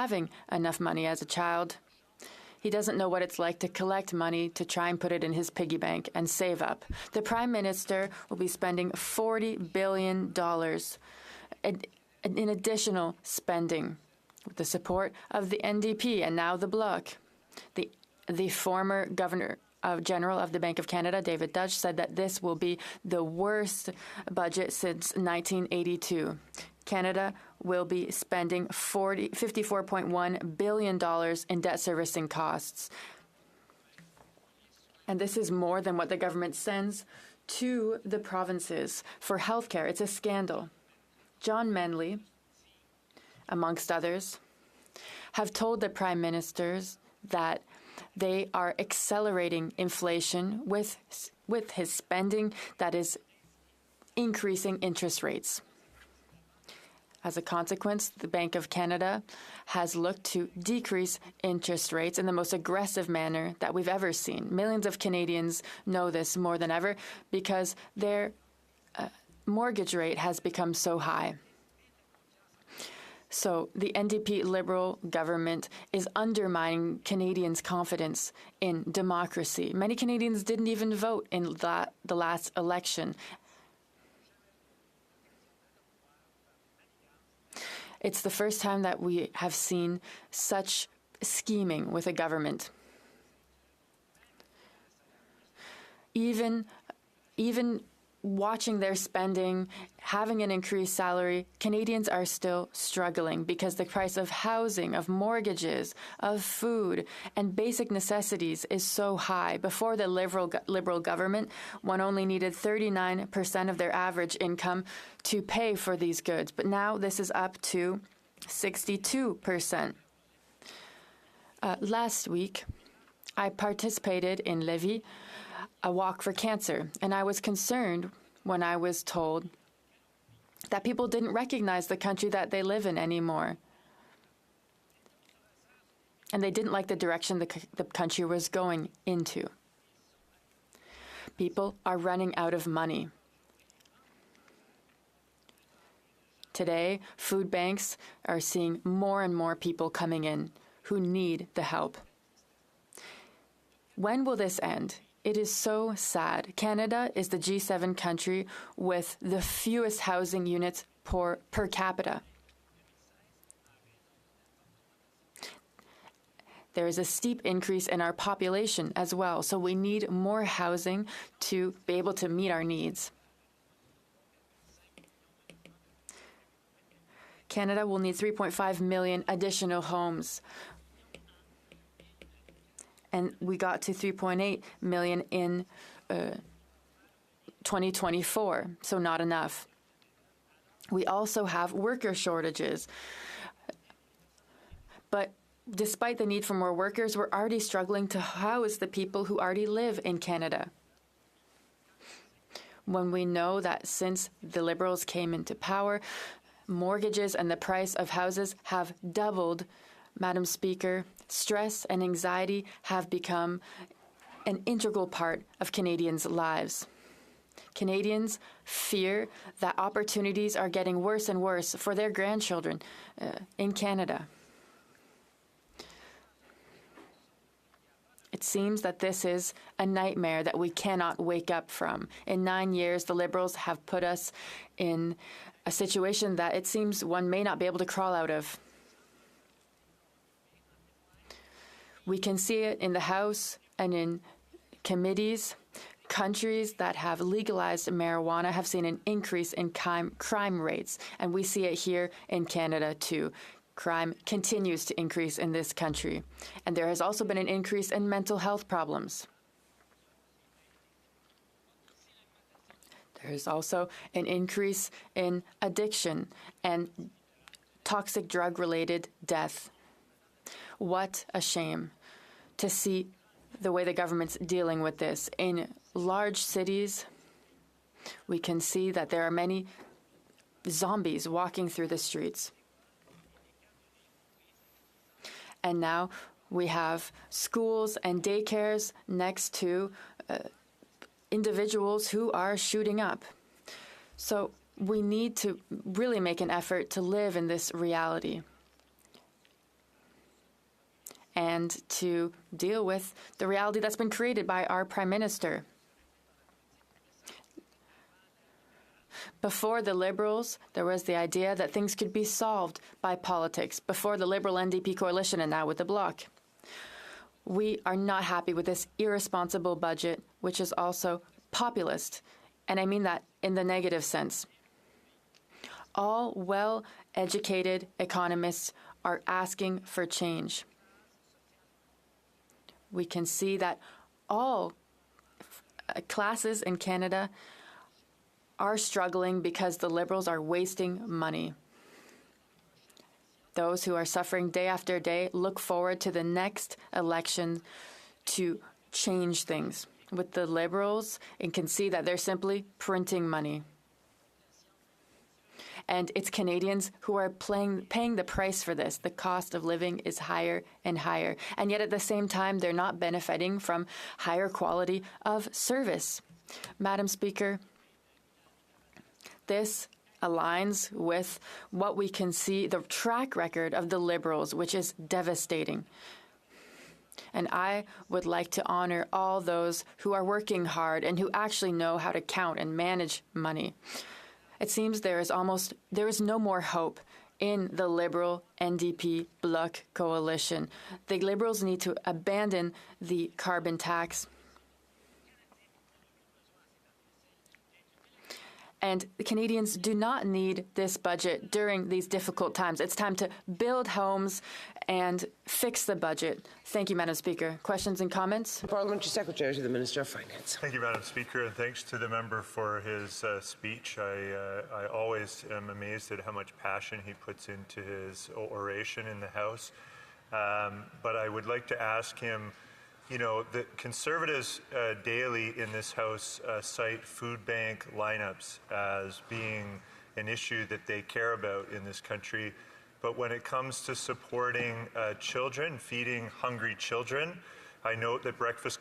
having enough money as a child. He doesn't know what it's like to collect money to try and put it in his piggy bank and save up. The Prime Minister will be spending $40 billion in additional spending with the support of the NDP and now the Bloc. The former Governor General of the Bank of Canada, David Dutch, said that this will be the worst budget since 1982. Canada will be spending $54.1 billion in debt servicing costs. And this is more than what the government sends to the provinces for healthcare. It's a scandal. John Manley, amongst others, have told the prime ministers that they are accelerating inflation with his spending that is increasing interest rates. As a consequence, the Bank of Canada has looked to decrease interest rates in the most aggressive manner that we've ever seen. Millions of Canadians know this more than ever because their mortgage rate has become so high. So the NDP Liberal government is undermining Canadians' confidence in democracy. Many Canadians didn't even vote in the last election. It's the first time that we have seen such scheming with a government. Even watching their spending, having an increased salary, Canadians are still struggling because the price of housing, of mortgages, of food, and basic necessities is so high. Before the Liberal government, one only needed 39% of their average income to pay for these goods. But now this is up to 62%. Last week, I participated in Lévis, a walk for cancer, and I was concerned when I was told that people didn't recognize the country that they live in anymore. And they didn't like the direction the country was going into. People are running out of money. Today, food banks are seeing more and more people coming in who need the help. When will this end? It is so sad. Canada is the G7 country with the fewest housing units per capita. There is a steep increase in our population as well, so we need more housing to be able to meet our needs. Canada will need 3.5 million additional homes. And we got to 3.8 million in 2024, so not enough. We also have worker shortages. But despite the need for more workers, we're already struggling to house the people who already live in Canada. When we know that since the Liberals came into power, mortgages and the price of houses have doubled, Madam Speaker, stress and anxiety have become an integral part of Canadians' lives. Canadians fear that opportunities are getting worse and worse for their grandchildren in Canada. It seems that this is a nightmare that we cannot wake up from. In 9 years, the Liberals have put us in a situation that it seems one may not be able to crawl out of. We can see it in the House and in committees. Countries that have legalized marijuana have seen an increase in crime rates, and we see it here in Canada too. Crime continues to increase in this country, and there has also been an increase in mental health problems. There is also an increase in addiction and toxic drug-related death. What a shame to see the way the government's dealing with this. In large cities, we can see that there are many zombies walking through the streets. And now we have schools and daycares next to individuals who are shooting up. So we need to really make an effort to live in this reality. and to deal with the reality that's been created by our Prime Minister. Before the Liberals, there was the idea that things could be solved by politics, before the Liberal NDP coalition and now with the Bloc. We are not happy with this irresponsible budget, which is also populist, and I mean that in the negative sense. All well-educated economists are asking for change. We can see that all classes in Canada are struggling because the Liberals are wasting money. Those who are suffering day after day look forward to the next election to change things. With the Liberals, you can see that they're simply printing money. And it's Canadians who are paying the price for this. The cost of living is higher and higher. And yet at the same time, they're not benefiting from higher quality of service. Madam Speaker, this aligns with what we can see, the track record of the Liberals, which is devastating. And I would like to honor all those who are working hard and who actually know how to count and manage money. It seems there is no more hope in the Liberal NDP Bloc coalition. The Liberals need to abandon the carbon tax. And the Canadians do not need this budget during these difficult times. It's time to build homes and fix the budget. Thank you, Madam Speaker. Questions and comments? Parliamentary Secretary to the Minister of Finance. Thank you, Madam Speaker, and thanks to the member for his speech. I always am amazed at how much passion he puts into his oration in the House. But I would like to ask him, you know, the Conservatives daily in this House cite food bank lineups as being an issue that they care about in this country. But when it comes to supporting children, feeding hungry children, I note that breakfast